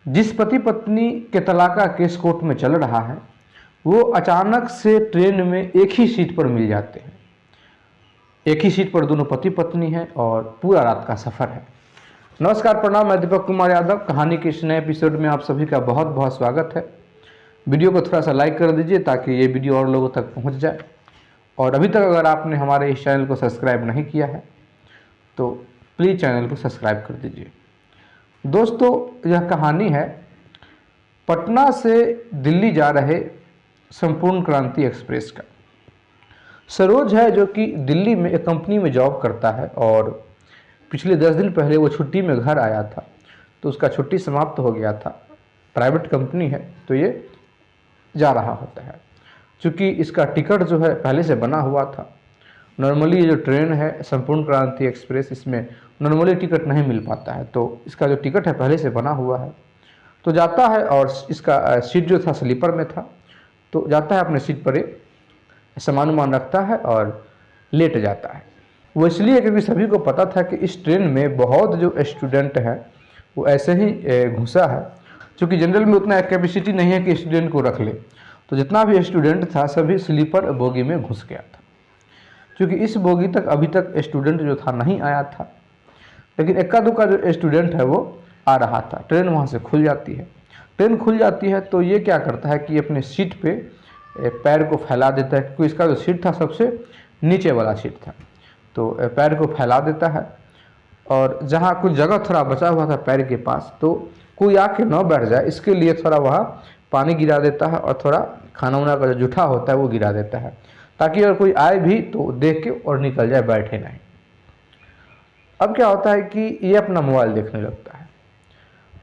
जिस पति पत्नी के तलाक का केस कोर्ट में चल रहा है वो अचानक से ट्रेन में एक ही सीट पर मिल जाते हैं। एक ही सीट पर दोनों पति पत्नी हैं और पूरा रात का सफ़र है। नमस्कार, प्रणाम। मैं दीपक कुमार यादव। कहानी के इस नए एपिसोड में आप सभी का बहुत बहुत स्वागत है। वीडियो को थोड़ा सा लाइक कर दीजिए ताकि ये वीडियो और लोगों तक पहुंच जाए। और अभी तक अगर आपने हमारे इस चैनल को सब्सक्राइब नहीं किया है तो प्लीज़ चैनल को सब्सक्राइब कर दीजिए। दोस्तों, यह कहानी है पटना से दिल्ली जा रहे संपूर्ण क्रांति एक्सप्रेस का। सरोज है जो कि दिल्ली में एक कंपनी में जॉब करता है और पिछले 10 दिन पहले वो छुट्टी में घर आया था तो उसका छुट्टी समाप्त हो गया था। प्राइवेट कंपनी है तो ये जा रहा होता है। चूँकि इसका टिकट जो है पहले से बना हुआ था। नॉर्मली ये जो ट्रेन है संपूर्ण क्रांति एक्सप्रेस, इसमें नॉर्मली टिकट नहीं मिल पाता है, तो इसका जो टिकट है पहले से बना हुआ है। तो जाता है और इसका सीट जो था स्लीपर में था, तो जाता है अपने सीट पर ये सामान वामान रखता है और लेट जाता है। वो इसलिए क्योंकि सभी को पता था कि इस ट्रेन में बहुत जो स्टूडेंट हैं वो ऐसे ही घुसा है। क्योंकि जनरल में उतना कैपेसिटी नहीं है कि स्टूडेंट को रख ले, तो जितना भी स्टूडेंट था सभी स्लीपर बोगी में घुस गया था। क्योंकि इस बोगी तक अभी तक स्टूडेंट जो था नहीं आया था, लेकिन इक्का दुक्का जो स्टूडेंट है वो आ रहा था। ट्रेन वहाँ से खुल जाती है। ट्रेन खुल जाती है तो ये क्या करता है कि अपने सीट पे पैर को फैला देता है, क्योंकि इसका जो सीट था सबसे नीचे वाला सीट था, तो पैर को फैला देता है। और जहाँ कुछ जगह थोड़ा बचा हुआ था पैर के पास, तो कोई आके न बैठ जाए इसके लिए थोड़ा वहाँ पानी गिरा देता है और थोड़ा खाना वाना का जो जूठा होता है वो गिरा देता है, ताकि अगर कोई आए भी तो देख के और निकल जाए, बैठे नहीं। अब क्या होता है कि ये अपना मोबाइल देखने लगता है।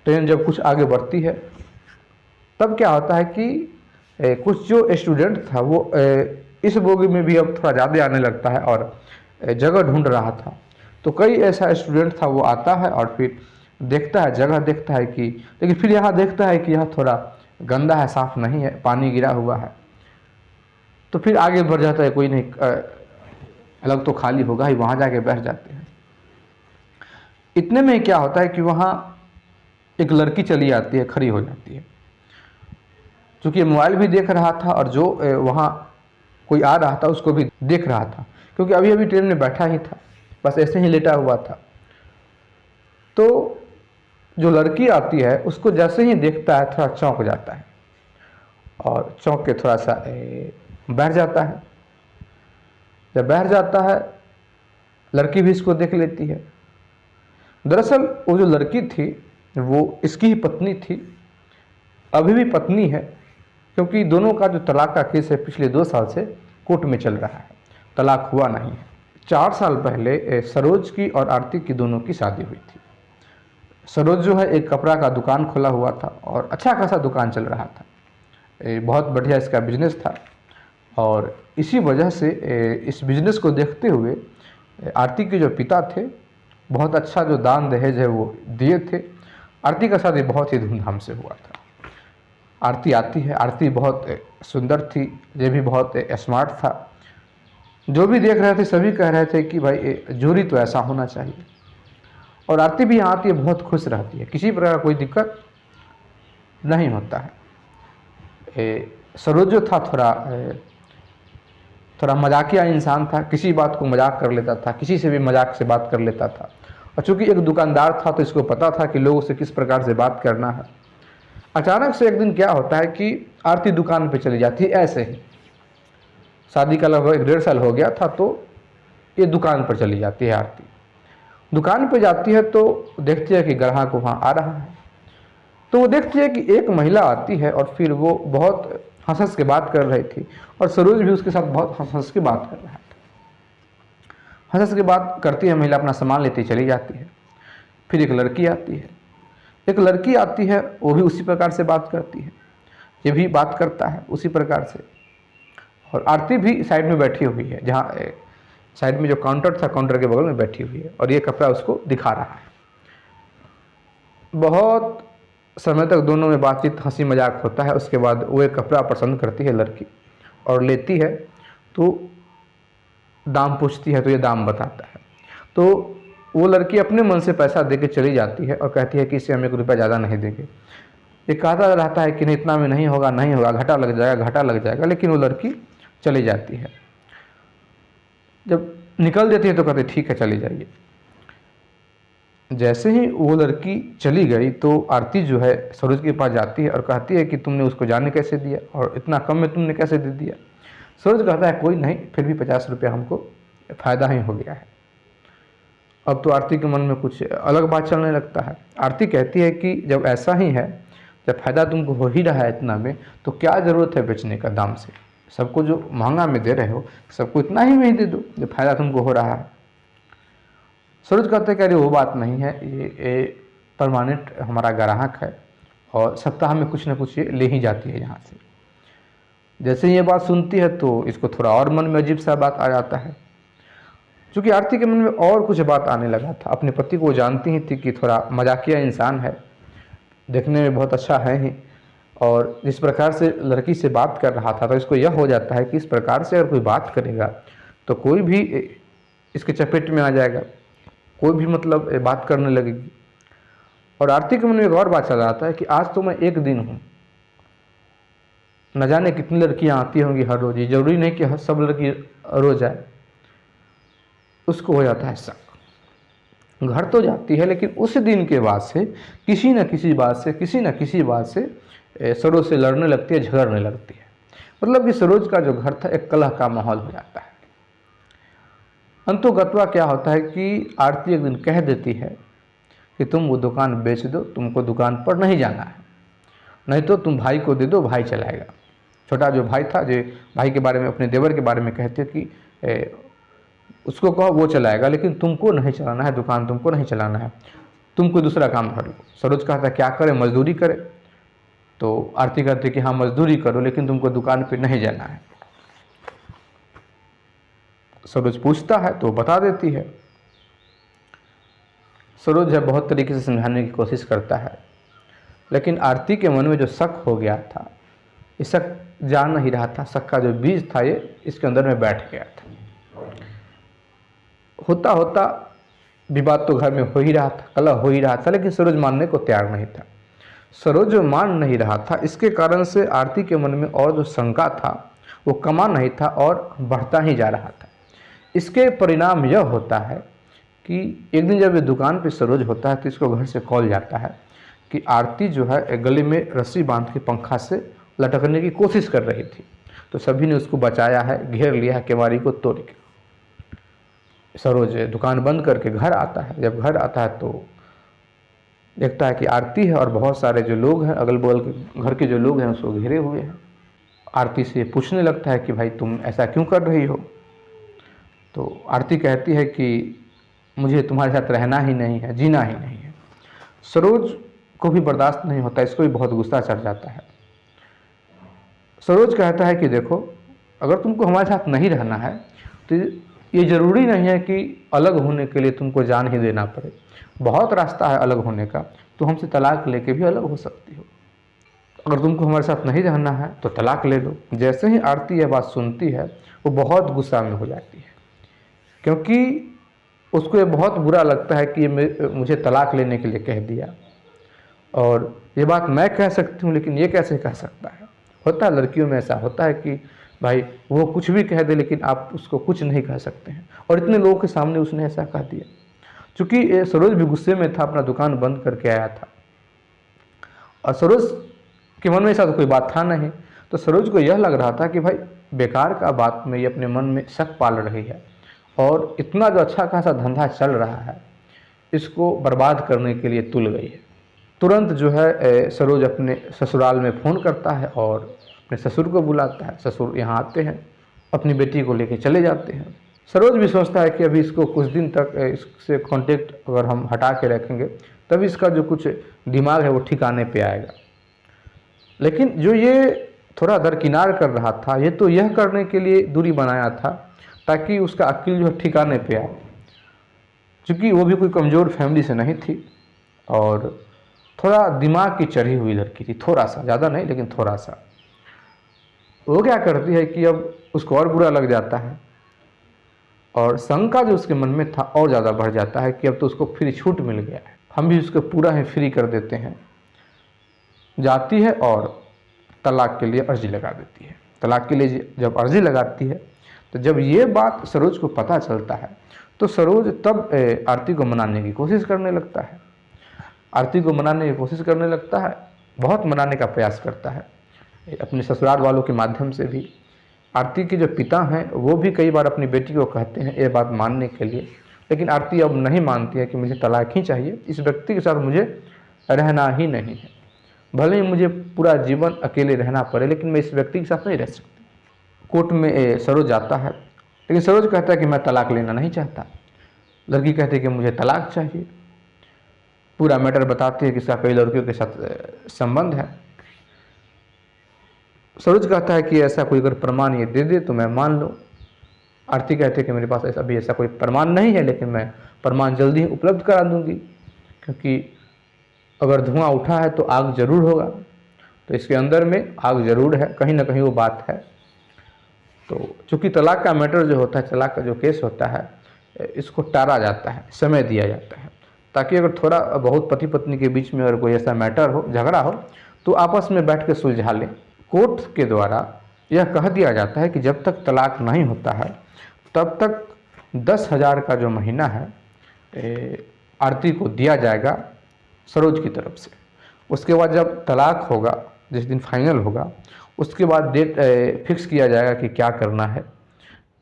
ट्रेन जब कुछ आगे बढ़ती है तब क्या होता है कि कुछ जो स्टूडेंट था वो इस बोगी में भी अब थोड़ा ज़्यादा आने लगता है और जगह ढूंढ रहा था। तो कई ऐसा स्टूडेंट था वो आता है और फिर देखता है, जगह देखता है कि, लेकिन फिर यहाँ देखता है कि यह थोड़ा गंदा है, साफ़ नहीं है, पानी गिरा हुआ है। तो फिर आगे बढ़ जाता है, कोई नहीं अलग तो खाली होगा ही, वहाँ जाके बैठ जाते हैं। इतने में क्या होता है कि वहाँ एक लड़की चली आती है, खड़ी हो जाती है। चूँकि मोबाइल भी देख रहा था और जो वहाँ कोई आ रहा था उसको भी देख रहा था, क्योंकि अभी अभी ट्रेन में बैठा ही था, बस ऐसे ही लेटा हुआ था। तो जो लड़की आती है उसको जैसे ही देखता है थोड़ा चौंक जाता है और चौंक के थोड़ा सा बैठ जाता है। जब बैठ जाता है लड़की भी इसको देख लेती है। दरअसल वो जो लड़की थी वो इसकी ही पत्नी थी, अभी भी पत्नी है, क्योंकि दोनों का जो तलाक का केस है पिछले 2 साल से कोर्ट में चल रहा है, तलाक हुआ नहीं है। 4 साल पहले सरोज की और आरती की दोनों की शादी हुई थी। सरोज जो है एक कपड़ा का दुकान खोला हुआ था और अच्छा खासा दुकान चल रहा था, बहुत बढ़िया इसका बिजनेस था। और इसी वजह से इस बिजनेस को देखते हुए आरती के जो पिता थे बहुत अच्छा जो दान दहेज है वो दिए थे। आरती का शादी बहुत ही धूमधाम से हुआ था। आरती आती है, आरती बहुत सुंदर थी, ये भी बहुत स्मार्ट था। जो भी देख रहे थे सभी कह रहे थे कि भाई जोड़ी तो ऐसा होना चाहिए। और आरती भी यहाँ आती है, बहुत खुश रहती है, किसी प्रकार कोई दिक्कत नहीं होता है। सरोज जो था थोड़ा मजाकिया इंसान था, किसी बात को मजाक कर लेता था, किसी से भी मजाक से बात कर लेता था। और चूँकि एक दुकानदार था तो इसको पता था कि लोगों से किस प्रकार से बात करना है। अचानक से एक दिन क्या होता है कि आरती दुकान पे चली जाती है। ऐसे ही शादी का लगभग 1.5 साल हो गया था तो ये दुकान पर चली जाती है। आरती दुकान पे जाती है तो देखती है कि ग्राहक वहाँ आ रहा है। तो वो देखती है कि एक महिला आती है और फिर वो बहुत हंस हंस के बात कर रही थी और सरोज भी उसके साथ बहुत हंस हंस के बात कर रहा था। हंस हंस के बात करती है महिला, अपना सामान लेती चली जाती है। फिर एक लड़की आती है, वो भी उसी प्रकार से बात करती है, ये भी बात करता है उसी प्रकार से। और आरती भी साइड में बैठी हुई है, जहाँ साइड में जो काउंटर था काउंटर के बगल में बैठी हुई है और ये कपड़ा उसको दिखा रहा है। बहुत समय तक दोनों में बातचीत हंसी मजाक होता है। उसके बाद वो एक कपड़ा पसंद करती है लड़की और लेती है, तो दाम पूछती है तो ये दाम बताता है। तो वो लड़की अपने मन से पैसा दे के चली जाती है और कहती है कि इससे हम 1 रुपया ज़्यादा नहीं देंगे। ये कहता रहता है कि नहीं इतना में नहीं होगा, नहीं होगा, घाटा लग जाएगा, घाटा लग जाएगा, लेकिन वो लड़की चली जाती है। जब निकल देती है तो कहते ठीक है चली जाइए। जैसे ही वो लड़की चली गई तो आरती जो है सरोज के पास जाती है और कहती है कि तुमने उसको जाने कैसे दिया और इतना कम में तुमने कैसे दे दिया। सरोज कहता है कोई नहीं, फिर भी 50 रुपया हमको फ़ायदा ही हो गया है। अब तो आरती के मन में कुछ अलग बात चलने लगता है। आरती कहती है कि जब ऐसा ही है, जब फ़ायदा तुमको हो ही रहा है इतना में, तो क्या ज़रूरत है बेचने का दाम से। सबको जो महंगा में दे रहे हो सबको इतना ही में ही दे दो जब फ़ायदा तुमको हो रहा है। सरोज कहते हैं कि अरे वो बात नहीं है, ये परमानेंट हमारा ग्राहक है और सप्ताह में कुछ ना कुछ ये ले ही जाती है यहाँ से। जैसे ही ये बात सुनती है तो इसको थोड़ा और मन में अजीब सा बात आ जाता है। चूँकि आरती के मन में और कुछ बात आने लगा था। अपने पति को जानती ही थी कि थोड़ा मजाकिया इंसान है, देखने में बहुत अच्छा है ही, और जिस प्रकार से लड़की से बात कर रहा था तो इसको यह हो जाता है कि इस प्रकार से अगर कोई बात करेगा तो कोई भी इसके चपेट में आ जाएगा, कोई भी मतलब बात करने लगेगी। और आरती के मन में एक और बात चल रहा था कि आज तो मैं एक दिन हूँ, न जाने कितनी लड़कियाँ आती होंगी हर रोज़, ये जरूरी नहीं कि सब लड़की रोज़ आए। उसको हो जाता है शक। घर तो जाती है लेकिन उस दिन के बाद से किसी न किसी बात से सरोज से लड़ने लगती है, झगड़ने लगती है। मतलब कि सरोज का जो घर था एक कलह का माहौल हो जाता है। अंतोगत्वा क्या होता है कि आरती एक दिन कह देती है कि तुम वो दुकान बेच दो, तुमको दुकान पर नहीं जाना है, नहीं तो तुम भाई को दे दो, भाई चलाएगा। छोटा जो भाई था, जो भाई के बारे में, अपने देवर के बारे में कहते कि उसको कहो वो चलाएगा, लेकिन तुमको नहीं चलाना है, दुकान तुमको नहीं चलाना है, तुम कोई दूसरा काम कर लो। सरोज कहता क्या करे, मजदूरी करे। तो आरती कहती कि हाँ मजदूरी करो लेकिन तुमको दुकान पे नहीं जाना है। सरोज पूछता है तो बता देती है। सरोज है बहुत तरीके से समझाने की कोशिश करता है, लेकिन आरती के मन में जो शक हो गया था, ये शक जान नहीं रहा था, शक का जो बीज था ये इसके अंदर में बैठ गया था। होता होता विवाद तो घर में हो ही रहा था, कलह हो ही रहा था, लेकिन सरोज मानने को तैयार नहीं था। सरोज जो मान नहीं रहा था, इसके कारण से आरती के मन में और जो शंका था वो कमा नहीं था और बढ़ता ही जा रहा था। इसके परिणाम यह होता है कि एक दिन जब ये दुकान पे सरोज होता है तो इसको घर से कॉल जाता है कि आरती जो है गले में रस्सी बांध के पंखा से लटकने की कोशिश कर रही थी। तो सभी ने उसको बचाया है, घेर लिया है केवाड़ी को तोड़ के। सरोज दुकान बंद करके घर आता है। जब घर आता है तो देखता है कि आरती है और बहुत सारे जो लोग हैं अगल बगल के घर के जो लोग हैं उसको घेरे हुए हैं। आरती से पूछने लगता है कि भाई तुम ऐसा क्यों कर रही हो। तो आरती कहती है कि मुझे तुम्हारे साथ रहना ही नहीं है, जीना ही नहीं है। सरोज को भी बर्दाश्त नहीं होता, इसको भी बहुत गुस्सा चढ़ जाता है। सरोज कहता है कि देखो अगर तुमको हमारे साथ नहीं रहना है तो ये ज़रूरी नहीं है कि अलग होने के लिए तुमको जान ही देना पड़े। बहुत रास्ता है अलग होने का, तो हमसे तलाक लेके भी अलग हो सकती हो। अगर तुमको हमारे साथ नहीं रहना है तो तलाक ले लो। जैसे ही आरती यह बात सुनती है वो बहुत गुस्सा में हो जाती है, क्योंकि उसको ये बहुत बुरा लगता है कि ये मुझे तलाक लेने के लिए कह दिया, और ये बात मैं कह सकती हूँ लेकिन ये कैसे कह सकता है। होता है लड़कियों में ऐसा होता है कि भाई वो कुछ भी कह दे लेकिन आप उसको कुछ नहीं कह सकते हैं, और इतने लोगों के सामने उसने ऐसा कह दिया। चूँकि सरोज भी गुस्से में था, अपना दुकान बंद करके आया था, और सरोज के मन में ऐसा तो कोई बात था नहीं। तो सरोज को यह लग रहा था कि भाई बेकार का बात में ये अपने मन में शक पाल रही है, और इतना जो अच्छा खासा धंधा चल रहा है इसको बर्बाद करने के लिए तुल गई है। तुरंत जो है सरोज अपने ससुराल में फ़ोन करता है और अपने ससुर को बुलाता है। ससुर यहाँ आते हैं, अपनी बेटी को लेके चले जाते हैं। सरोज भी सोचता है कि अभी इसको कुछ दिन तक इससे कांटेक्ट अगर हम हटा के रखेंगे तभी इसका जो कुछ दिमाग है वो ठिकाने पे आएगा। लेकिन जो ये थोड़ा दरकिनार कर रहा था, ये तो यह करने के लिए दूरी बनाया था ताकि उसका अक्ल जो है ठिकाने पे आए। चूँकि वो भी कोई कमज़ोर फैमिली से नहीं थी और थोड़ा दिमाग की चढ़ी हुई लड़की थी, थोड़ा सा, ज़्यादा नहीं लेकिन थोड़ा सा। वो क्या करती है कि अब उसको और बुरा लग जाता है, और शंका जो उसके मन में था और ज़्यादा बढ़ जाता है कि अब तो उसको फ्री छूट मिल गया है, हम भी उसको पूरा ही फ्री कर देते हैं। जाती है और तलाक के लिए अर्जी लगा देती है। तलाक के लिए जब अर्जी लगाती है तो जब ये बात सरोज को पता चलता है तो सरोज तब आरती को मनाने की कोशिश करने लगता है। आरती को मनाने की कोशिश करने लगता है, बहुत मनाने का प्रयास करता है अपने ससुराल वालों के माध्यम से भी। आरती के जो पिता हैं वो भी कई बार अपनी बेटी को कहते हैं ये बात मानने के लिए, लेकिन आरती अब नहीं मानती है कि मुझे तलाक ही चाहिए, इस व्यक्ति के साथ मुझे रहना ही नहीं है। भले ही मुझे पूरा जीवन अकेले रहना पड़े लेकिन मैं इस व्यक्ति के साथ नहीं रह सकती। कोर्ट में सरोज जाता है, लेकिन सरोज कहता है कि मैं तलाक लेना नहीं चाहता। लड़की कहती है कि मुझे तलाक चाहिए। पूरा मैटर बताती है कि इसका कई लड़कियों के साथ संबंध है। सरोज कहता है कि ऐसा कोई अगर प्रमाण ये दे दे तो मैं मान लूँ। आरती कहती है कि मेरे पास अभी ऐसा कोई प्रमाण नहीं है, लेकिन मैं प्रमाण जल्दी ही उपलब्ध करा दूंगी, क्योंकि अगर धुआं उठा है तो आग जरूर होगा, तो इसके अंदर में आग जरूर है, कहीं ना कहीं वो बात है। तो चूँकि तलाक का मैटर जो होता है, तलाक का जो केस होता है, इसको टाला जाता है, समय दिया जाता है, ताकि अगर थोड़ा बहुत पति पत्नी के बीच में अगर कोई ऐसा मैटर हो, झगड़ा हो, तो आपस में बैठ के सुलझा लें। कोर्ट के द्वारा यह कह दिया जाता है कि जब तक तलाक नहीं होता है तब तक 10,000 का जो महीना है आरती को दिया जाएगा सरोज की तरफ से। उसके बाद जब तलाक होगा, जिस दिन फाइनल होगा, उसके बाद डेट फिक्स किया जाएगा कि क्या करना है,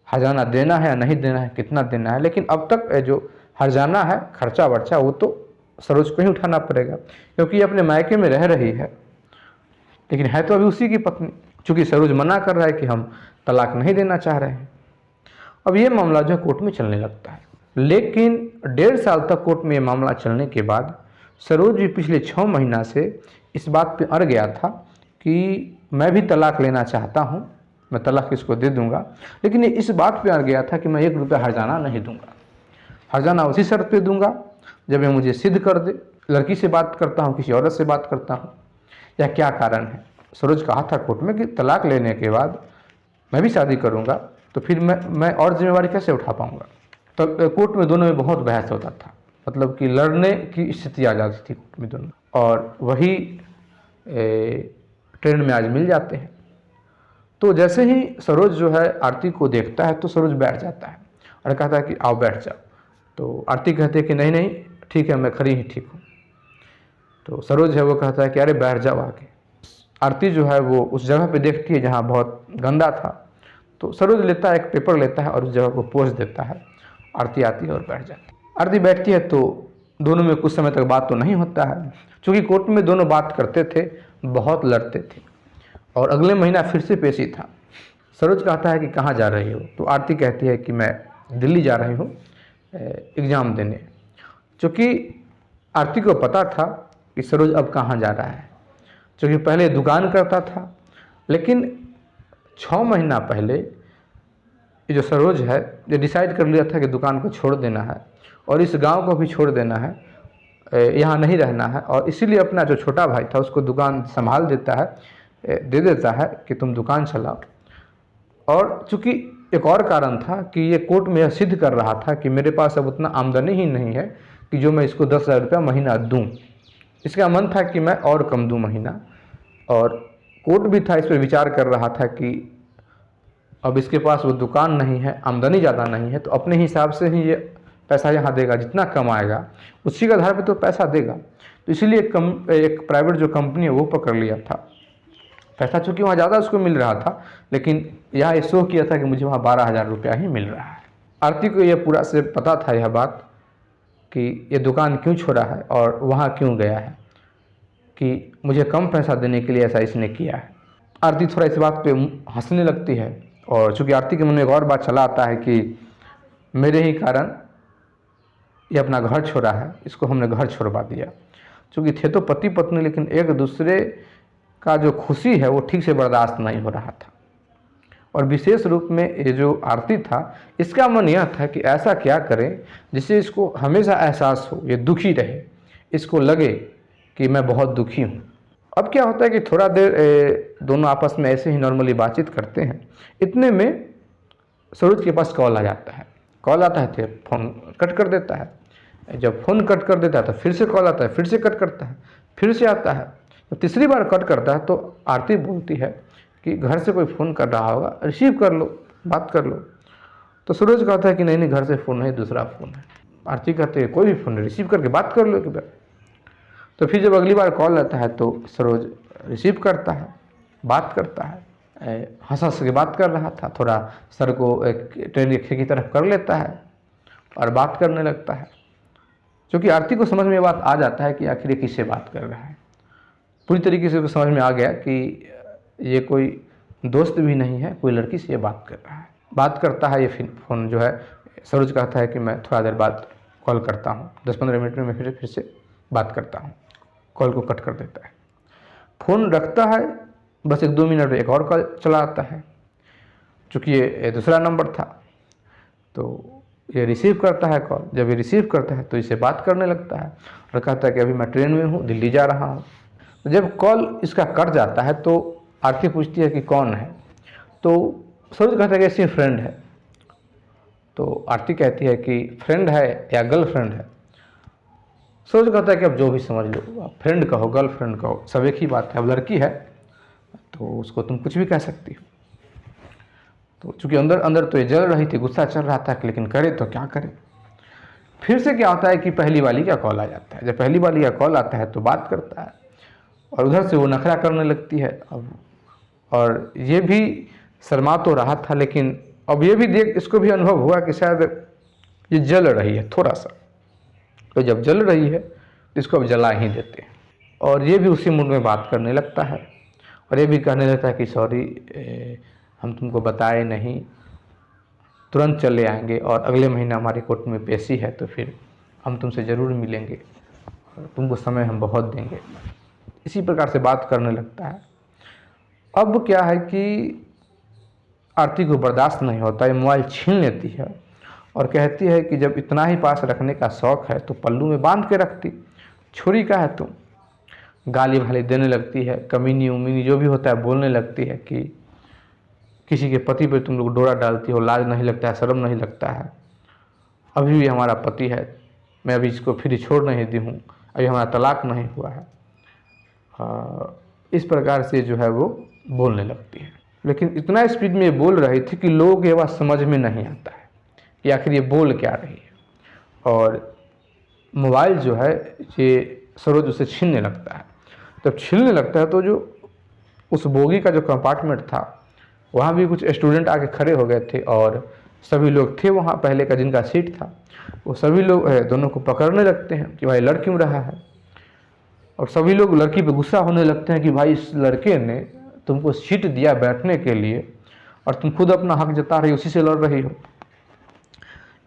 हर्जाना देना है या नहीं देना है, कितना देना है। लेकिन अब तक जो हर्जाना है, खर्चा वर्चा, वो तो सरोज को ही उठाना पड़ेगा, क्योंकि ये अपने मायके में रह रही है, लेकिन है तो अभी उसी की पत्नी। चूँकि सरोज मना कर रहा है कि हम तलाक नहीं देना चाह रहे हैं। अब ये मामला जो कोर्ट में चलने लगता है, लेकिन 1.5 साल तक कोर्ट में ये मामला चलने के बाद सरोज भी पिछले 6 महीना से इस बात पे अड़ गया था कि मैं भी तलाक लेना चाहता हूँ, मैं तलाक इसको दे दूंगा, लेकिन ये इस बात पे अड़ गया था कि मैं 1 रुपया हर्जाना नहीं दूंगा। हर्जाना उसी शर्त पे दूंगा जब ये मुझे सिद्ध कर दे, लड़की से बात करता हूँ, किसी औरत से बात करता हूँ, या क्या कारण है। सरोज कहा था कोर्ट में कि तलाक लेने के बाद मैं भी शादी करूँगा तो फिर मैं और जिम्मेवारी कैसे उठा पाऊँगा। तो कोर्ट में दोनों में बहुत बहस होता था, मतलब कि लड़ने की स्थिति आ जाती थी कोर्ट में दोनों, और वही ट्रेन में आज मिल जाते हैं। तो जैसे ही सरोज जो है आरती को देखता है तो सरोज बैठ जाता है और कहता है कि आओ बैठ जाओ। तो आरती कहती है कि नहीं नहीं ठीक है, मैं खरी ही ठीक हूँ। तो सरोज है वो कहता है कि अरे बैठ जाओ आके। आरती जो है वो उस जगह पे देखती है जहाँ बहुत गंदा था, तो सरोज लेता है, एक पेपर लेता है और उस जगह को पोंछ देता है। आरती आती है और बैठ जाती है। आरती बैठती है तो दोनों में कुछ समय तक बात तो नहीं होता है, क्योंकि कोर्ट में दोनों बात करते थे, बहुत लड़ते थे, और अगले महीना फिर से पेशी था। सरोज कहता है कि कहाँ जा रही हो, तो आरती कहती है कि मैं दिल्ली जा रही हूँ एग्ज़ाम देने। चूँकि आरती को पता था कि सरोज अब कहाँ जा रहा है, क्योंकि पहले दुकान करता था, लेकिन 6 महीना पहले ये जो सरोज है ये डिसाइड कर लिया था कि दुकान को छोड़ देना है और इस गांव को भी छोड़ देना है, यहाँ नहीं रहना है, और इसीलिए अपना जो छोटा भाई था उसको दुकान संभाल देता है, दे देता है कि तुम दुकान चलाओ। और चूँकि एक और कारण था कि ये कोर्ट में यह सिद्ध कर रहा था कि मेरे पास अब उतना आमदनी ही नहीं है कि जो मैं इसको 10,000 रुपया महीना दूँ। इसका मन था कि मैं और कम दूँ महीना, और कोर्ट भी था इस पर विचार कर रहा था कि अब इसके पास वो दुकान नहीं है, आमदनी ज़्यादा नहीं है, तो अपने हिसाब से ही ये पैसा यहाँ देगा, जितना कमाएगा उसी के आधार पे तो पैसा देगा। तो इसीलिए एक प्राइवेट जो कंपनी है वो पकड़ लिया था। पैसा चूँकि वहाँ ज़्यादा उसको मिल रहा था, लेकिन यहाँ ये शो किया था कि मुझे वहाँ 12,000 रुपया ही मिल रहा है। आरती को यह पूरा से पता था यह बात कि ये दुकान क्यों छोड़ा है और वहाँ क्यों गया है, कि मुझे कम पैसा देने के लिए ऐसा इसने किया है। आरती थोड़ा इस बात पे हंसने लगती है, और चूँकि आरती के मन में एक और बात चला आता है कि मेरे ही कारण ये अपना घर छोड़ा है, इसको हमने घर छोड़वा दिया। चूँकि थे तो पति पत्नी, लेकिन एक दूसरे का जो खुशी है वो ठीक से बर्दाश्त नहीं हो रहा था। और विशेष रूप में ये जो आरती था, इसका मन यह था कि ऐसा क्या करें जिससे इसको हमेशा एहसास हो, ये दुखी रहे, इसको लगे कि मैं बहुत दुखी हूँ। अब क्या होता है कि थोड़ा देर दोनों आपस में ऐसे ही नॉर्मली बातचीत करते हैं, इतने में सरोज के पास कॉल आ जाता है। कॉल आता है तो फ़ोन कट कर देता है। जब फ़ोन कट कर देता है तो फिर से कॉल आता है, फिर से कट करता है, फिर से आता है। तो तीसरी बार कट करता है तो आरती बोलती है कि घर से कोई फ़ोन कर रहा होगा, रिसीव कर लो, बात कर लो। तो सरोज कहता है कि नहीं नहीं, घर से फ़ोन नहीं, दूसरा फ़ोन है। आरती कहते हैं कोई भी फ़ोन है, रिसीव करके बात कर लो एक बार। तो फिर जब अगली बार कॉल आता है तो सरोज रिसीव करता है, बात करता है, हंस हंस के बात कर रहा था, थोड़ा सर को एक ट्रेन के खिड़की की तरफ कर लेता है और बात करने लगता है। क्योंकि आरती को समझ में ये बात आ जाता है कि आखिर ये किससे बात कर रहा है। पूरी तरीके से उसको समझ में आ गया कि ये कोई दोस्त भी नहीं है, कोई लड़की से ये बात कर रहा है। बात करता है, ये फ़ोन जो है, सरोज कहता है कि मैं थोड़ा देर बाद कॉल करता हूँ, 10-15 मिनट में मैं फिर से बात करता हूँ। कॉल को कट कर देता है, फ़ोन रखता है। बस 1-2 मिनट में एक और कॉल चला आता है। चूँकि ये दूसरा नंबर था तो ये रिसीव करता है कॉल। जब ये रिसीव करता है तो इसे बात करने लगता है और कहता है कि अभी मैं ट्रेन में हूँ, दिल्ली जा रहा हूँ। तो जब कॉल इसका कट जाता है तो आरती पूछती है कि कौन है, तो सरोज कहता है कि ऐसे फ्रेंड है। तो आरती कहती है कि फ्रेंड है या गर्लफ्रेंड है। सरोज कहता है कि अब जो भी समझ लो, आप फ्रेंड कहो, गर्लफ्रेंड कहो, सब एक ही बात है। अब लड़की है तो उसको तुम कुछ भी कह सकती हो। तो चूँकि अंदर अंदर तो ये जल रही थी, गुस्सा चल रहा था, लेकिन करे तो क्या करे। फिर से क्या होता है कि पहली वाली का कॉल आ जाता है। जब पहली वाली का कॉल आता है तो बात करता है और उधर से वो नखरा करने लगती है। अब और ये भी शर्मा तो रहा था, लेकिन अब ये भी इसको भी अनुभव हुआ कि शायद ये जल रही है थोड़ा सा। तो जब जल रही है तो इसको अब जला ही देते हैं। और ये भी उसी मूड में बात करने लगता है और ये भी कहने लगता है कि सॉरी, हम तुमको बताए नहीं, तुरंत चले आएंगे और अगले महीने हमारे कोर्ट में पेशी है, तो फिर हम तुमसे ज़रूर मिलेंगे और तुमको समय हम बहुत देंगे। इसी प्रकार से बात करने लगता है। अब क्या है कि आरती को बर्दाश्त नहीं होता, ये मोबाइल छीन लेती है और कहती है कि जब इतना ही पास रखने का शौक़ है तो पल्लू में बांध के रखती, छुरी का है तुम। गाली वाली देने लगती है, कमीनी उमीनी जो भी होता है बोलने लगती है कि किसी के पति पे तुम लोग डोरा डालती हो, लाज नहीं लगता है, शर्म नहीं लगता है। अभी भी हमारा पति है, मैं अभी इसको फिर छोड़ नहीं दी हूँ, अभी हमारा तलाक नहीं हुआ है। इस प्रकार से जो है वो बोलने लगती है। लेकिन इतना स्पीड में ये बोल रही थी कि लोगों को ये बात समझ में नहीं आता है कि आखिर ये बोल क्या रही है। और मोबाइल जो है ये सरोज उसे छीनने लगता है। जब छीनने लगता है तो जो उस बोगी का जो कंपार्टमेंट था वहाँ भी कुछ स्टूडेंट आके खड़े हो गए थे और सभी लोग थे वहाँ पहले का जिनका सीट था, वो सभी लोग दोनों को पकड़ने लगते हैं कि भाई लड़ क्यों रहा है। और सभी लोग लड़की पे गुस्सा होने लगते हैं कि भाई इस लड़के ने तुमको सीट दिया बैठने के लिए और तुम खुद अपना हक जता रही, उसी से लड़ रही हो।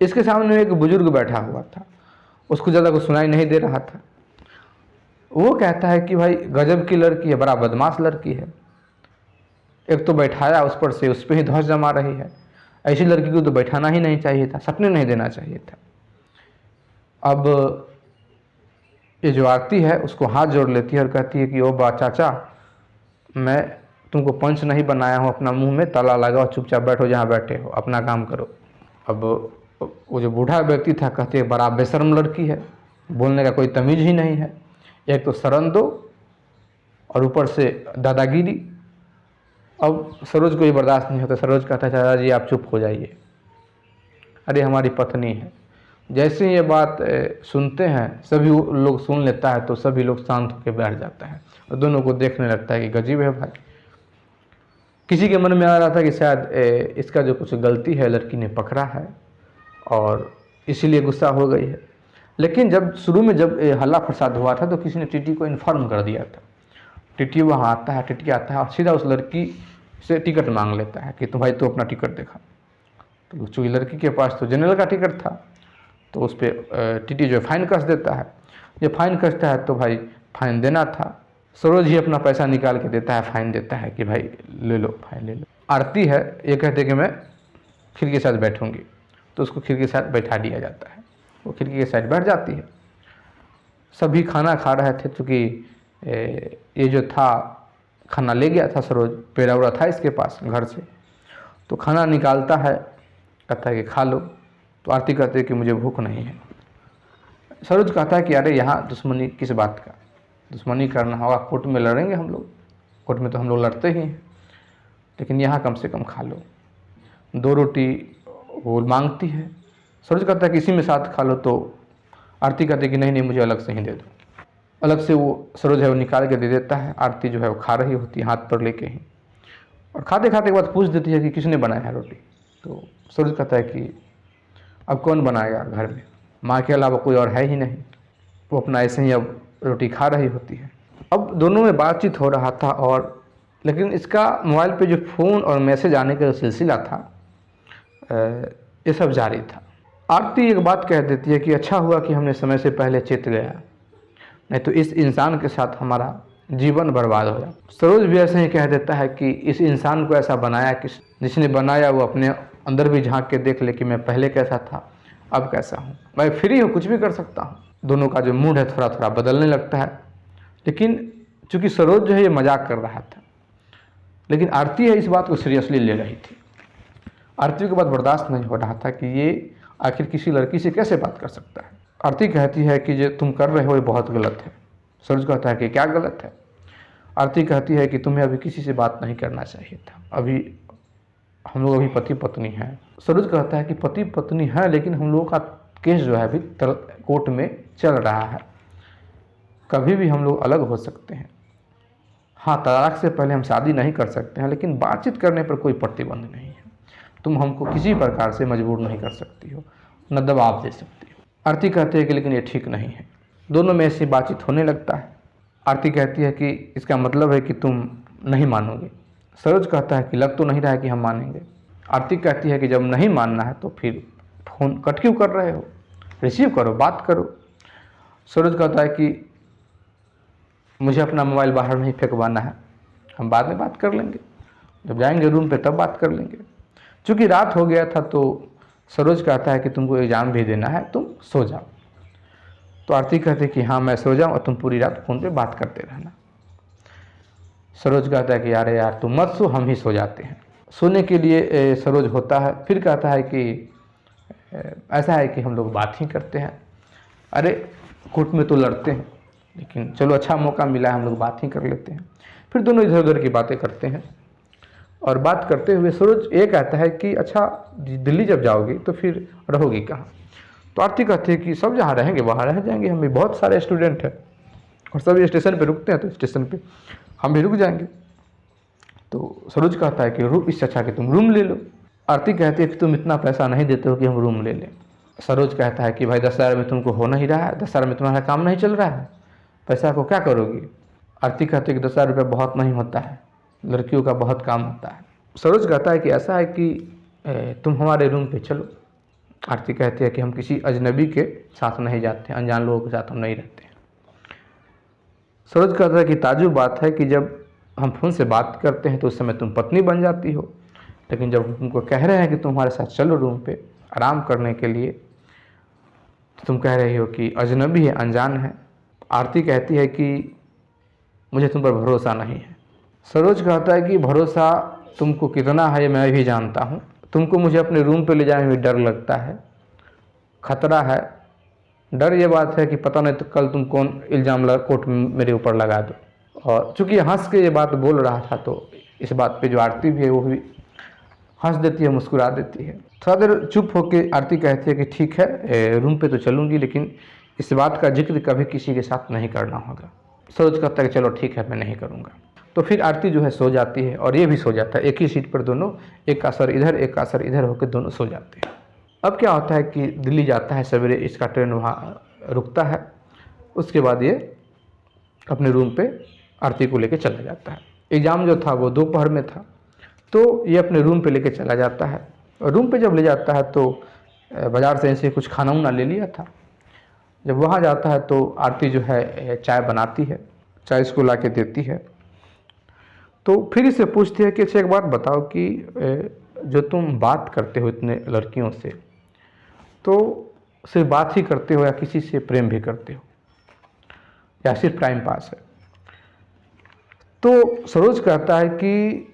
इसके सामने एक बुजुर्ग बैठा हुआ था, उसको ज़्यादा कुछ सुनाई नहीं दे रहा था। वो कहता है कि भाई गजब की लड़की है, बड़ा बदमाश लड़की है, एक तो बैठाया उस पर से उस पर ही धौंस जमा रही है। ऐसी लड़की को तो बैठाना ही नहीं चाहिए था, सपने नहीं देना चाहिए था। अब ये जो आरती है उसको हाथ जोड़ लेती है और कहती है कि ओ बा चाचा, मैं तुमको पंच नहीं बनाया हूँ, अपना मुंह में ताला लगाओ, चुपचाप बैठो जहाँ बैठे हो, अपना काम करो। अब वो जो बूढ़ा व्यक्ति था कहते हैं बड़ा बेशर्म लड़की है, बोलने का कोई तमीज़ ही नहीं है, एक तो शरण दो और ऊपर से दादागिरी। अब सरोज को ये बर्दाश्त नहीं होता। सरोज कहता है चाचा जी आप चुप हो जाइए, अरे हमारी पत्नी है। जैसे ही ये बात सुनते हैं, सभी लोग सुन लेता है तो सभी लोग शांत होकर बैठ जाता है और दोनों को देखने लगता है कि गजीब है भाई। किसी के मन में आ रहा था कि शायद इसका जो कुछ गलती है लड़की ने पकड़ा है और इसीलिए गुस्सा हो गई है। लेकिन जब शुरू में जब हल्ला फसाद हुआ था तो किसी ने टीटी को इन्फॉर्म कर दिया था। टीटी वहाँ आता है, टीटी आता है और सीधा उस लड़की से टिकट मांग लेता है कि तुम भाई तो अपना टिकट दिखा। तो चूँकि लड़की के पास तो जनरल का टिकट था तो उस पर टीटी जो फाइन कस देता है। जब फाइन कसता है तो भाई फाइन देना था, सरोज ही अपना पैसा निकाल के देता है, फाइन देता है कि भाई ले लो, फाइन ले लो। आरती है, ये कहते कि मैं खिड़की के साथ बैठूंगी, तो उसको खिड़की के साथ बैठा दिया जाता है, वो खिड़की के साइड बैठ जाती है। सभी खाना खा रहे थे, चूँकि ये जो था खाना ले गया था सरोज, पेड़ा उड़ा था इसके पास घर से, तो खाना निकालता है, कहता है कि खा लो। तो आरती कहती है कि मुझे भूख नहीं है। सरोज कहता है कि अरे यहाँ दुश्मनी किस बात का, दुश्मनी करना होगा, कोर्ट में लड़ेंगे हम लोग, कोर्ट में तो हम लोग लड़ते ही हैं, लेकिन यहाँ कम से कम खा लो। 2 रोटी वो मांगती है, सरोज कहता है कि इसी में साथ खा लो, तो आरती कहती है कि नहीं नहीं, मुझे अलग से ही दे दो। अलग से वो सरोज है वो निकाल के दे देता है। आरती जो है वो खा रही होती है हाथ पर लेके ही, और खाते खाते के बाद पूछ देती है कि किसने बनाया है रोटी। तो सरोज कहता है कि अब कौन बनाएगा घर में, माँ के अलावा कोई और है ही नहीं। वो अपना ऐसे ही अब रोटी खा रही होती है। अब दोनों में बातचीत हो रहा था, और लेकिन इसका मोबाइल पे जो फ़ोन और मैसेज आने का जो सिलसिला था ये सब जारी था। आरती एक बात कह देती है कि अच्छा हुआ कि हमने समय से पहले चेत गया, नहीं तो इस इंसान के साथ हमारा जीवन बर्बाद हो जाए। सरोज भी ऐसे ही कह देता है कि इस इंसान को ऐसा बनाया किस, जिसने बनाया वो अपने अंदर भी झांक के देख ले कि मैं पहले कैसा था, अब कैसा हूँ, मैं फ्री हूँ, कुछ भी कर सकता हूँ। दोनों का जो मूड है थोड़ा थोड़ा बदलने लगता है। लेकिन चूंकि सरोज जो है ये मजाक कर रहा था, लेकिन आरती है इस बात को सीरियसली ले रही थी। आरती के बाद बर्दाश्त नहीं हो रहा था कि ये आखिर किसी लड़की से कैसे बात कर सकता है। आरती कहती है कि जो तुम कर रहे हो ये बहुत गलत है। सरोज कहता है कि क्या गलत है। आरती कहती है कि तुम्हें अभी किसी से बात नहीं करना चाहिए था, अभी हम लोग अभी पति पत्नी हैं। सरोज कहता है कि पति पत्नी है, लेकिन हम लोगों का केस जो है अभी कोर्ट में चल रहा है, कभी भी हम लोग अलग हो सकते हैं। हाँ, तलाक से पहले हम शादी नहीं कर सकते हैं, लेकिन बातचीत करने पर कोई प्रतिबंध नहीं है। तुम हमको किसी प्रकार से मजबूर नहीं कर सकती हो, न दबाव दे सकती हो। आरती कहती है कि लेकिन ये ठीक नहीं है। दोनों में ऐसी बातचीत होने लगता है। आरती कहती है कि इसका मतलब है कि तुम नहीं मानोगे। सरोज कहता है कि लग तो नहीं रहा है कि हम मानेंगे। आरती कहती है कि जब नहीं मानना है तो फिर फ़ोन कट क्यों कर रहे हो, रिसीव करो, बात करो। सरोज कहता है कि मुझे अपना मोबाइल बाहर नहीं फेंकवाना है, हम बाद में बात कर लेंगे, जब जाएंगे रूम पे तब बात कर लेंगे। चूँकि रात हो गया था तो सरोज कहता है कि तुमको एग्ज़ाम भी देना है, तुम सो जाओ। तो आरती कहती है कि हाँ मैं सो जाऊँ और तुम पूरी रात फ़ोन पे बात करते रहना। सरोज कहता है कि यार तुम मत सो, हम ही सो जाते हैं। सोने के लिए सरोज होता है, फिर कहता है कि ऐसा है कि हम लोग बात ही करते हैं। अरे कोर्ट में तो लड़ते हैं, लेकिन चलो अच्छा मौका मिला है, हम लोग बात ही कर लेते हैं। फिर दोनों इधर उधर की बातें करते हैं, और बात करते हुए सरोज ये कहता है कि अच्छा दिल्ली जब जाओगी तो फिर रहोगी कहाँ। तो आरती कहती है कि सब जहाँ रहेंगे वहाँ रह जाएंगे, हम भी बहुत सारे स्टूडेंट हैं और सभी स्टेशन पे रुकते हैं, तो स्टेशन पे हम भी रुक जाएंगे। तो सरोज कहता है कि इससे अच्छा कि तुम रूम ले लो। आरती कहती है कि तुम इतना पैसा नहीं देते हो कि हम रूम ले लें। सरोज कहता है कि भाई 10,000 में तुमको हो नहीं रहा है, 10,000 में तुम्हारा काम नहीं चल रहा है, पैसा को क्या करोगी। आरती कहती है कि 10,000 रुपये बहुत नहीं होता है, लड़कियों का बहुत काम होता है। सरोज कहता है कि ऐसा है कि तुम हमारे रूम पे चलो। आरती कहती है कि हम किसी अजनबी के साथ नहीं जाते, अनजान लोगों के साथ हम नहीं रहते हैं। सरोज कहता है कि ताजुब बात है कि जब हम फ़ोन से बात करते हैं तो उस समय तुम पत्नी बन जाती हो, लेकिन जब हम तुमको कह रहे हैं कि तुम हमारे साथ चलो रूम पे आराम करने के लिए, तो तुम कह रही हो कि अजनबी है, अनजान है। आरती कहती है कि मुझे तुम पर भरोसा नहीं है। सरोज कहता है कि भरोसा तुमको कितना है मैं भी जानता हूँ, तुमको मुझे अपने रूम पे ले जाने में डर लगता है, खतरा है। डर ये बात है कि पता नहीं तो कल तुम कौन इल्ज़ाम कोर्ट में मेरे ऊपर लगा दो। और चूँकि हंस के ये बात बोल रहा था तो इस बात पे जो आरती भी है वो भी हंस देती है, मुस्कुरा देती है। थोड़ा देर चुप होकर आरती कहती है कि ठीक है रूम पे तो चलूँगी, लेकिन इस बात का जिक्र कभी किसी के साथ नहीं करना होगा। सरोज कहता है कि चलो ठीक है मैं नहीं करूँगा। तो फिर आरती जो है सो जाती है और ये भी सो जाता है। एक ही सीट पर दोनों, एक का सर इधर एक का सर इधर होकर दोनों सो जाते हैं। अब क्या होता है कि दिल्ली जाता है सवेरे, इसका ट्रेन वहाँ रुकता है। उसके बाद ये अपने रूम पे आरती को लेके चला जाता है। एग्ज़ाम जो था वो दोपहर में था, तो ये अपने रूम पे लेके चला जाता है। और रूम पे जब ले जाता है तो बाज़ार से ऐसे कुछ खाना उना ले लिया था। जब वहाँ जाता है तो आरती जो है चाय बनाती है, चाय इसको ला के देती है। तो फिर इसे पूछती है कि अच्छा एक बात बताओ कि जो तुम बात करते हो इतने लड़कियों से, तो सिर्फ बात ही करते हो या किसी से प्रेम भी करते हो या सिर्फ टाइम पास है। तो सरोज कहता है कि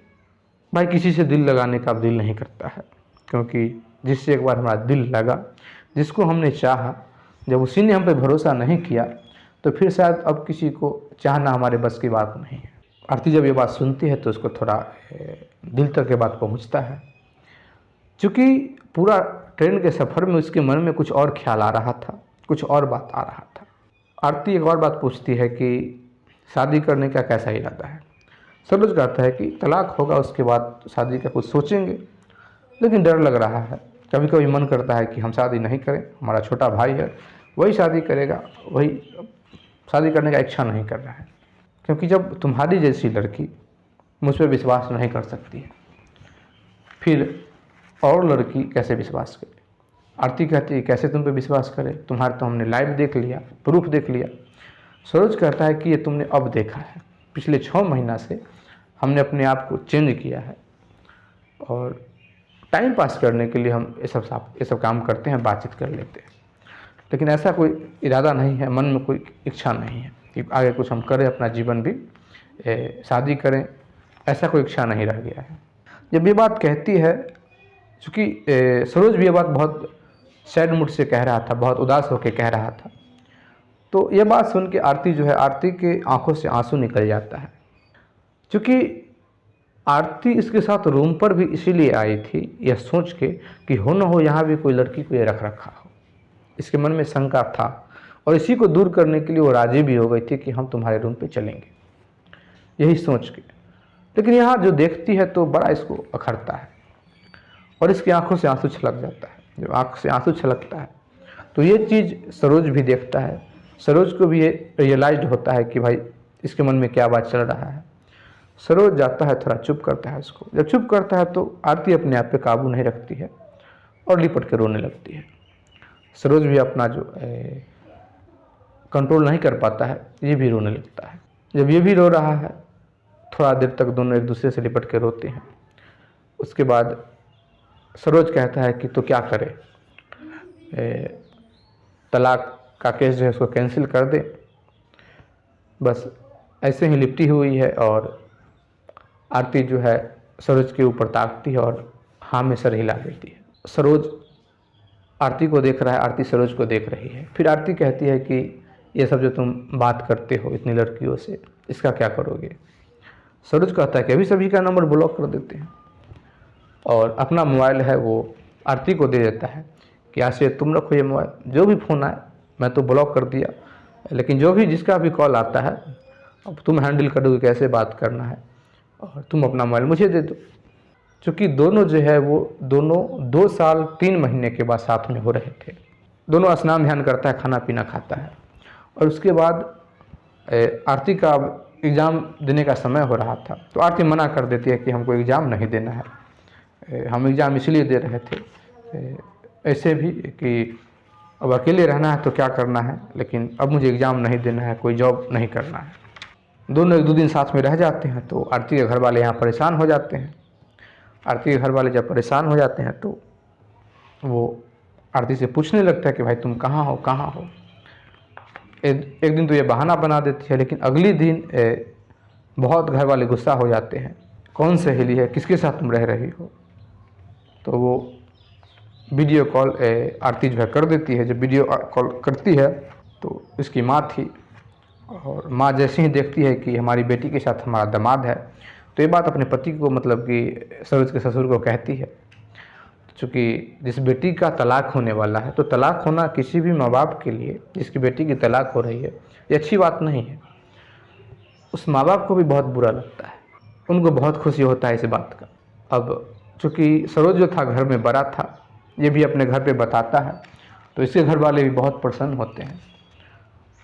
भाई किसी से दिल लगाने का अब दिल नहीं करता है, क्योंकि जिससे एक बार हमारा दिल लगा, जिसको हमने चाहा, जब उसी ने हम पे भरोसा नहीं किया तो फिर शायद अब किसी को चाहना हमारे बस की बात नहीं है। आरती जब ये बात सुनती है तो उसको थोड़ा दिल तक ये बात पहुंचता है। चूँकि पूरा ट्रेन के सफ़र में उसके मन में कुछ और ख्याल आ रहा था, कुछ और बात आ रहा था। आरती एक और बात पूछती है कि शादी करने का कैसा इरादा है। सरोज कहता है कि तलाक होगा उसके बाद शादी का कुछ सोचेंगे, लेकिन डर लग रहा है। कभी कभी मन करता है कि हम शादी नहीं करें, हमारा छोटा भाई है वही शादी करेगा, वही शादी करने का इच्छा नहीं कर रहा है। क्योंकि जब तुम्हारी जैसी लड़की मुझ पर विश्वास नहीं कर सकती है, फिर और लड़की कैसे विश्वास करे। आरती कहती है कैसे तुम पे विश्वास करे, तुम्हारे तो हमने लाइव देख लिया, प्रूफ देख लिया। सरोज कहता है कि ये तुमने अब देखा है, पिछले 6 महीना से हमने अपने आप को चेंज किया है और टाइम पास करने के लिए हम ये सब काम करते हैं, बातचीत कर लेते हैं, लेकिन ऐसा कोई इरादा नहीं है, मन में कोई इच्छा नहीं है कि आगे कुछ हम करें, अपना जीवन भी शादी करें, ऐसा कोई इच्छा नहीं रह गया है। जब ये बात कहती है, चूँकि सरोज भी ये बात बहुत सैड मूड से कह रहा था, बहुत उदास होकर कह रहा था, तो ये बात सुन के आरती जो है, आरती के आंखों से आंसू निकल जाता है। क्योंकि आरती इसके साथ रूम पर भी इसीलिए आई थी, यह सोच के कि हो न हो यहाँ भी कोई लड़की को ये रख रखा हो। इसके मन में शंका था और इसी को दूर करने के लिए वो राजी भी हो गई थी कि हम तुम्हारे रूम पे चलेंगे, यही सोच के। लेकिन यहाँ जो देखती है तो बड़ा इसको अखरता है और इसकी आंखों से आंसू छलक जाता है। जब आंख से आंसू छलकता है तो ये चीज़ सरोज भी देखता है। सरोज को भी ये रियलाइज होता है कि भाई इसके मन में क्या बात चल रहा है। सरोज जाता है, थोड़ा चुप करता है उसको। जब चुप करता है तो आरती अपने आप पे काबू नहीं रखती है और लिपट के रोने लगती है। सरोज भी अपना जो कंट्रोल नहीं कर पाता है, ये भी रोने लगता है। जब ये भी रो रहा है, थोड़ा देर तक दोनों एक दूसरे से लिपट के रोते हैं। उसके बाद सरोज कहता है कि तो क्या करे, तलाक का केस जो है उसको कैंसिल कर दे। बस ऐसे ही लिपटी हुई है और आरती जो है सरोज के ऊपर ताकती है और हाँ में सर हिला देती है। सरोज आरती को देख रहा है, आरती सरोज को देख रही है। फिर आरती कहती है कि ये सब जो तुम बात करते हो इतनी लड़कियों से, इसका क्या करोगे। सरोज कहता है कि अभी सभी का नंबर ब्लॉक कर देते हैं और अपना मोबाइल है वो आरती को दे देता है कि आज से तुम रखो ये मोबाइल, जो भी फ़ोन आए मैं तो ब्लॉक कर दिया, लेकिन जो भी जिसका भी कॉल आता है अब तुम हैंडल करोगे, कैसे बात करना है, और तुम अपना मोबाइल मुझे दे दो। चूँकि दोनों जो है वो दोनों 2 साल 3 महीने के बाद साथ में हो रहे थे। दोनों स्नान ध्यान करता है, खाना पीना खाता है और उसके बाद आरती का एग्ज़ाम देने का समय हो रहा था तो आरती मना कर देती है कि हमको एग्ज़ाम नहीं देना है, हम एग्ज़ाम इसलिए दे रहे थे ऐसे भी कि अब अकेले रहना है तो क्या करना है, लेकिन अब मुझे एग्ज़ाम नहीं देना है, कोई जॉब नहीं करना है। दोनों 1-2 दिन साथ में रह जाते हैं तो आरती के घर वाले यहाँ परेशान हो जाते हैं। आरती के घर वाले जब परेशान हो जाते हैं तो वो आरती से पूछने लगता है कि भाई तुम कहाँ हो, कहाँ हो। एक दिन तो ये बहाना बना देती है, लेकिन अगली दिन बहुत घर वाले गुस्सा हो जाते हैं, कौन सहेली है, किसके साथ तुम रह रही हो। तो वो वीडियो कॉल आरती जो है कर देती है। जब वीडियो कॉल करती है तो इसकी माँ थी और माँ जैसे ही देखती है कि हमारी बेटी के साथ हमारा दामाद है तो ये बात अपने पति को मतलब कि सरोज के ससुर को कहती है। चूँकि जिस बेटी का तलाक होने वाला है तो तलाक होना किसी भी माँ बाप के लिए, जिसकी बेटी की तलाक हो रही है, ये अच्छी बात नहीं है। उस माँ बाप को भी बहुत बुरा लगता है, उनको बहुत खुशी होता है इस बात का। अब चूँकि सरोज जो था घर में बड़ा था, ये भी अपने घर पे बताता है तो इसके घर वाले भी बहुत प्रसन्न होते हैं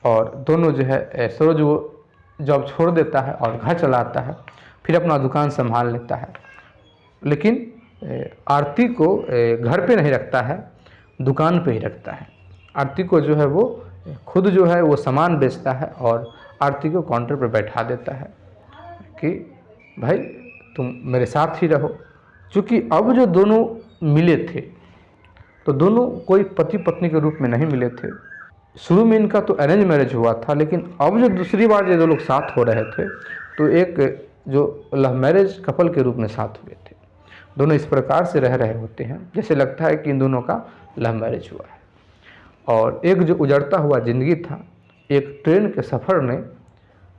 और दोनों जो है सरोज वो जॉब छोड़ देता है और घर चला आता है, फिर अपना दुकान संभाल लेता है। लेकिन आरती को घर पे नहीं रखता है, दुकान पे ही रखता है। आरती को जो है वो खुद जो है वो सामान बेचता है और आरती को काउंटर पर बैठा देता है कि भाई तुम मेरे साथ ही रहो। क्योंकि अब जो दोनों मिले थे तो दोनों कोई पति पत्नी के रूप में नहीं मिले थे। शुरू में इनका तो अरेंज मैरिज हुआ था, लेकिन अब जो दूसरी बार ये दो लोग साथ हो रहे थे तो एक जो लव मैरिज कपल के रूप में साथ हुए थे। दोनों इस प्रकार से रह रहे होते हैं जैसे लगता है कि इन दोनों का लव मैरिज हुआ है। और एक जो उजड़ता हुआ ज़िंदगी था एक ट्रेन के सफ़र ने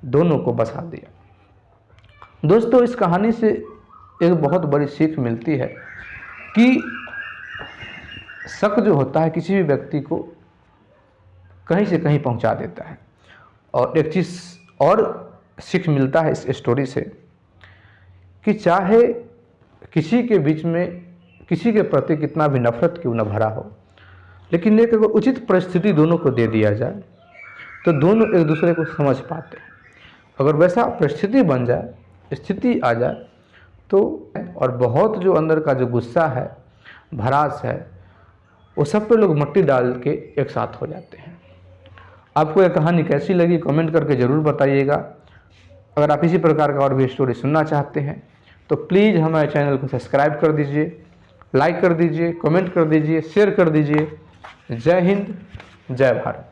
दोनों को बसा दिया। दोस्तों, इस कहानी से एक बहुत बड़ी सीख मिलती है कि शक जो होता है किसी भी व्यक्ति को कहीं से कहीं पहुंचा देता है। और एक चीज़ और सीख मिलता है इस स्टोरी से कि चाहे किसी के बीच में किसी के प्रति कितना भी नफरत क्यों न भरा हो, लेकिन एक अगर उचित परिस्थिति दोनों को दे दिया जाए तो दोनों एक दूसरे को समझ पाते हैं। अगर वैसा परिस्थिति बन जाए, स्थिति आ जाए तो और बहुत जो अंदर का जो गुस्सा है, भड़ास है, वो सब पे लोग मट्टी डाल के एक साथ हो जाते हैं। आपको यह कहानी कैसी लगी कमेंट करके ज़रूर बताइएगा। अगर आप इसी प्रकार का और भी स्टोरी सुनना चाहते हैं तो प्लीज़ हमारे चैनल को सब्सक्राइब कर दीजिए, लाइक कर दीजिए, कमेंट कर दीजिए, शेयर कर दीजिए। जय हिंद, जय भारत।